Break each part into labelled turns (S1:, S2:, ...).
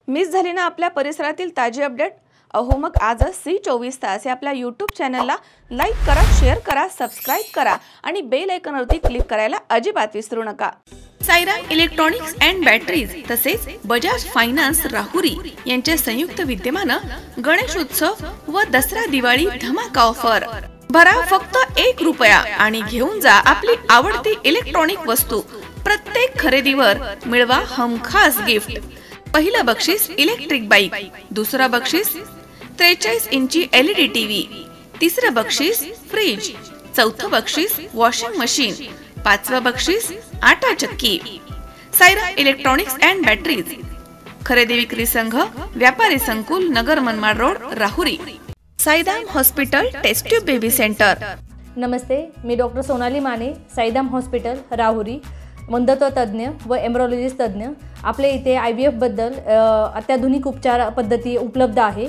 S1: Miss झाली ना आपल्या परिसरातील ताजी अपडेट? अहो मग आजच C24 तास या आपल्या YouTube चॅनलला लाईक करा, शेअर करा, सबस्क्राइब करा आणि बेल आयकॉनवरती क्लिक करायला अजिबात विसरू नका। साईराम इलेक्ट्रॉनिक्स अँड बॅटरीज तसेच बजाज फायनान्स राहुरी यांच्या संयुक्त विद्यमानं गणेश उत्सव व दसरा दिवाळी धमाका ऑफर। भरा फक्त 1 रुपया आणि घेऊन जा आपली आवडती इलेक्ट्रॉनिक वस्तू। प्रत्येक खरेदीवर मिळवा हमखास गिफ्ट। पहिलं बक्षीस इलेक्ट्रिक बाईक, दुसरा बक्षीस 43 इंची LED टीव्ही, तिसरं बक्षीस फ्रीज, चौथं बक्षीस वॉशिंग मशीन, पाचवं बक्षीस आटा चक्की। साईराम इलेक्ट्रॉनिक्स अँड बॅटरीज, खरेदी विक्री संघ, व्यापारी संकुल, Nagar Manmad road, Rahuri. Sairam hospital test tube baby centre.
S2: नमस्ते, मी डॉक्टर सोनाली माने, साईराम हॉस्पिटल राहुरी, मंदत्व तज्ञ व एम्ब्रॉलॉजिस्ट तज्ञ। आपल्या इथे IVF बद्दल अत्याधुनिक उपचार पद्धती उपलब्ध आहे।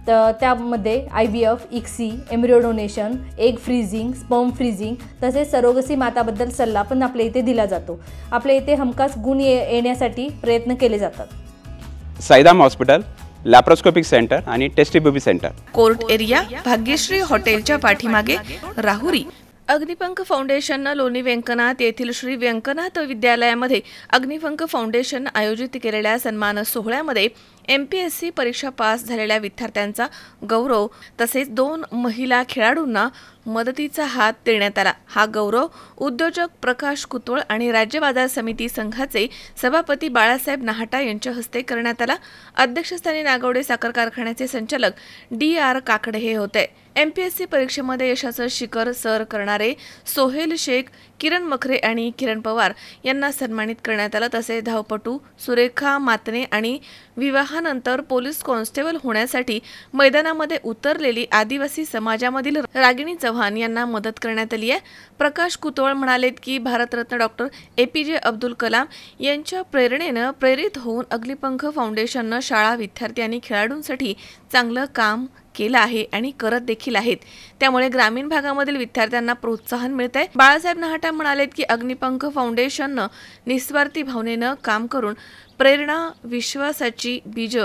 S2: तर त्यामध्ये IVF, ICSI, embryo donation, egg freezing, sperm freezing तसेच सरोगसी माताबद्दल सल्ला पण आपल्या इथे दिला जातो। आपल्या इथे हमखास गुण येण्यासाठी प्रयत्न केले जातात।
S3: साईराम हॉस्पिटल लॅप्रोस्कोपिक सेंटर आणि test baby centre,
S1: court area, Bhagyashree हॉटेलच्या पाठीमागे, राहुरी। अग्निपंख फाउंडेशननं लोणी व्यंकनाथ येथील श्री व्यंकनाथ विद्यालयामध्ये अग्निपंख फाउंडेशन आयोजित केलेल्या सन्मान सोहळ्यामध्ये MPSC परीक्षा पास झालेल्या विद्यार्थ्यांचा गौरव तसेच 2 महिला खेळाडूंना मदतीचा हात देण्यात आला। हा गौरव उद्योजक प्रकाश कुतवळ आणि राज्य बाजार समिती संघाचे सभापती बाळासाहेब नाहटा यांच्या हस्ते करण्यात आला। अध्यक्षस्थानी नागवडे साखर कारखान्याचे संचालक DR काकडे हे होते। MPSC परीक्षेमध्ये यशाचं शिखर सर करणारे सोहेल शेख, किरण मखरे आणि किरण पवार यांना सन्मानित करण्यात आलं। तसेच धावपटू सुरेखा मातने आणि विवाहानंतर पोलीस कॉन्स्टेबल होण्यासाठी मैदानामध्ये उतरलेली आदिवासी समाजामधील रागिणी चव्हाण यांना मदत करण्यात आली आहे। प्रकाश कुतवळ म्हणाले की भारतरत्न डॉक्टर APJ अब्दुल कलाम यांच्या प्रेरणेनं प्रेरित होऊन अग्निपंख फाउंडेशननं शाळा, विद्यार्थी आणि खेळाडूंसाठी चांगलं काम केलं आहे आणि करत देखील आहेत। त्यामुळे ग्रामीण भागामधील विद्यार्थ्यांना प्रोत्साहन मिळतंय। बाळासाहेब नाहटा म्हणाले की अग्निपंख फाउंडेशननं निस्वार्थी भावनेनं काम करून प्रेरणा, विश्वासाची बीज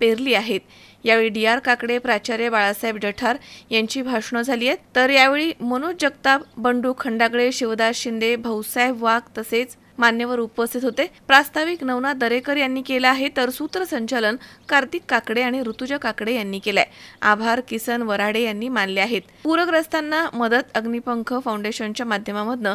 S1: पेरली आहेत। यावेळी DR काकडे, प्राचार्य बाळासाहेब जठार यांची भाषणं झाली आहेत। तर यावेळी मनोज जगताप, बंडू खंडागळे, शिवदास शिंदे, भाऊसाहेब वाघ तसेच मान्यवर उपस्थित होते। प्रास्ताविक नवनाथ दरेकर यांनी केला आहे तर सूत्रसंचालन कार्तिक काकडे आणि ऋतुजा काकडे यांनी केलाय। आभार किसन वराडे यांनी मानले आहेत। पूरग्रस्तांना मदत अग्निपंख फाउंडेशनच्या माध्यमातून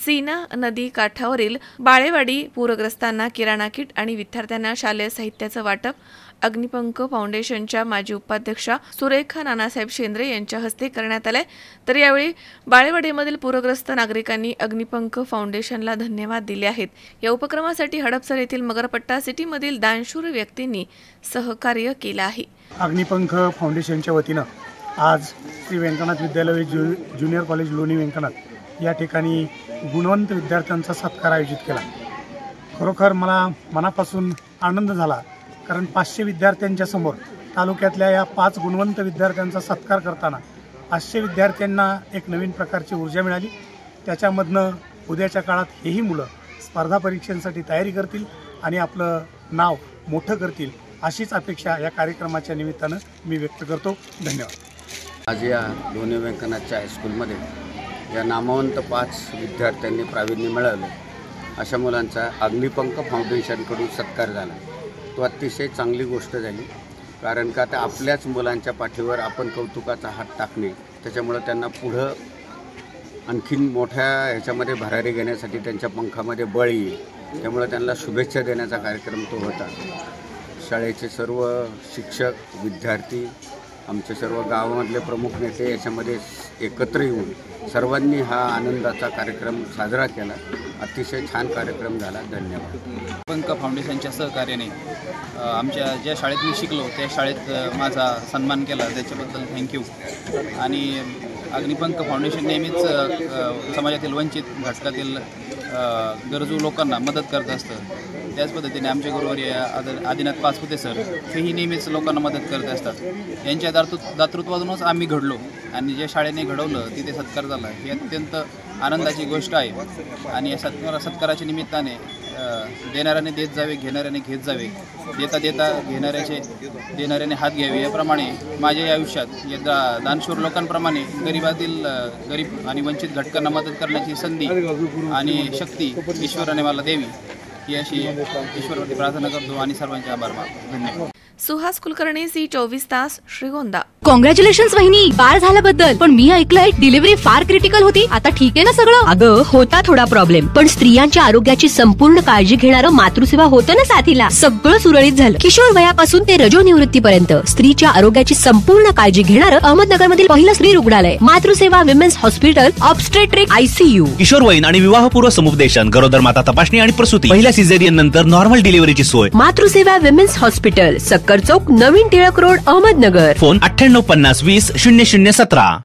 S1: सीना नदी काठावरील बाळेवाडी पूरग्रस्तांना किराणा किट आणि विद्यार्थ्यांना शालेय साहित्याचं वाटप अग्निपंख फाउंडेशनच्या माजी उपाध्यक्षा सुरेखा नानासाहेब शेंद्रे यांच्या हस्ते करण्यात आले। तर यावेळी बाळेवाडीमधील पूरग्रस्त नागरिकांनी अग्निपंख फाउंडेशनला धन्यवाद दिले आहेत। या उपक्रमासाठी हडपसर येथील मगरपट्टा सिटीमधील दानशूर व्यक्तींनी सहकार्य केलं आहे।
S4: अग्निपंख फाउंडेशनच्या वतीनं आज श्री व्यंकनाथ विद्यालय ज्युनियर कॉलेज लोणी व्यंकनाथ या ठिकाणी गुणवंत विद्यार्थ्यांचा सत्कार आयोजित केला। खरोखर मला मनापासून आनंद झाला, कारण 500 विद्यार्थ्यांच्या समोर तालुक्यातल्या या 5 गुणवंत विद्यार्थ्यांचा सत्कार करताना 500 विद्यार्थ्यांना एक नवीन प्रकारची ऊर्जा मिळाली। त्याच्यामधनं उद्याच्या काळात हेही मुलं स्पर्धा परीक्षांसाठी तयारी करतील आणि आपलं नाव मोठं करतील, अशीच अपेक्षा या कार्यक्रमाच्या निमित्तानं मी व्यक्त करतो। धन्यवाद।
S5: आज या लोणी व्यंकनाथच्या हायस्कूलमध्ये या नामवंत 5 विद्यार्थ्यांनी प्रावीण्य मिळवले अशा मुलांचा अग्निपंख फाउंडेशनकडून सत्कार झाला। तो अतिशय चांगली गोष्ट झाली, कारण का आता आपल्याच मुलांच्या पाठीवर आपण कौतुकाचा हात टाकणे, त्याच्यामुळं त्यांना पुढं आणखीन मोठ्या ह्याच्यामध्ये भरारी घेण्यासाठी त्यांच्या पंखामध्ये बळ येईल। त्यामुळे त्यांना शुभेच्छा देण्याचा कार्यक्रम तो होता। शाळेचे सर्व शिक्षक, विद्यार्थी, आमचे सर्व गावामधले प्रमुख नेते याच्यामध्ये एकत्र येऊन सर्वांनी हा आनंदाचा कार्यक्रम साजरा केला। अतिशय छान कार्यक्रम झाला। धन्यवाद।
S6: पंख फाउंडेशनच्या सहकार्याने आमच्या ज्या शाळेत मी शिकलो त्या शाळेत माझा सन्मान केला, त्याच्याबद्दल थँक्यू। आणि अग्निपंख फाउंडेशन नेहमीच समाजातील वंचित घटकातील गरजू लोकांना मदत करत असतं। त्याच पद्धतीने आमचे गुरुवर्य आदिनाथ पाचपुते सर हेही नेहमीच लोकांना मदत करत असतात। यांच्या दातृत्वातूनच आम्ही घडलो आणि जे शाळेने घडवलं तिथे सत्कार झाला ही अत्यंत आनंदाची गोष्ट आहे। आणि या सत्काराच्या निमित्ताने देणाऱ्याने देत जावे, घेणाऱ्याने घेत जावे, देता देता देणाऱ्याने हात घ्यावे, याप्रमाणे माझ्या या आयुष्यात या दानशूर लोकांप्रमाणे गरीब आणि वंचित घटकांना मदत करण्याची संधी आणि शक्ती ईश्वराने मला द्यावी, ही अशी ईश्वरावरती प्रार्थना करतो आणि सर्वांचे आभार मानतो. धन्यवाद.
S1: सुहास कुलकर्णी, C24 तास, श्रीगोंदा.
S7: कॉंग्रॅच्युलेशन्स वहिनी, बाळ झाल्याबद्दल. पण मी ऐकलंय डिलिव्हरी फार क्रिटिकल होती. आता ठीक आहे ना सगळं?
S8: अगं होता थोडा प्रॉब्लेम, पण स्त्रियांच्या आरोग्याची संपूर्ण काळजी घेणारं मातृसेवा होतं ना साथीला. सगळं सुरळीत झालं. किशोर वयापासून ते रजोनिवृत्तीपर्यंत स्त्रीच्या आरोग्याची संपूर्ण काळजी घेणारं अहमदनगर मधील पहिलं स्त्री रुग्णालय Matruseva women's hospital, obstetric, ICU.
S9: किशोरवयीन आणि विवाहपूर्व समुपदेशन, गरोदर माता तपासणी आणि प्रसूती, पहिल्या सिझेरियन नंतर नॉर्मल डिलिव्हरीची सोय.
S8: मातृसेवा विमेन्स हॉस्पिटल, सक्कर चौक, नवीन टिळक रोड, अहमदनगर.
S9: फोन 9850 20 0017.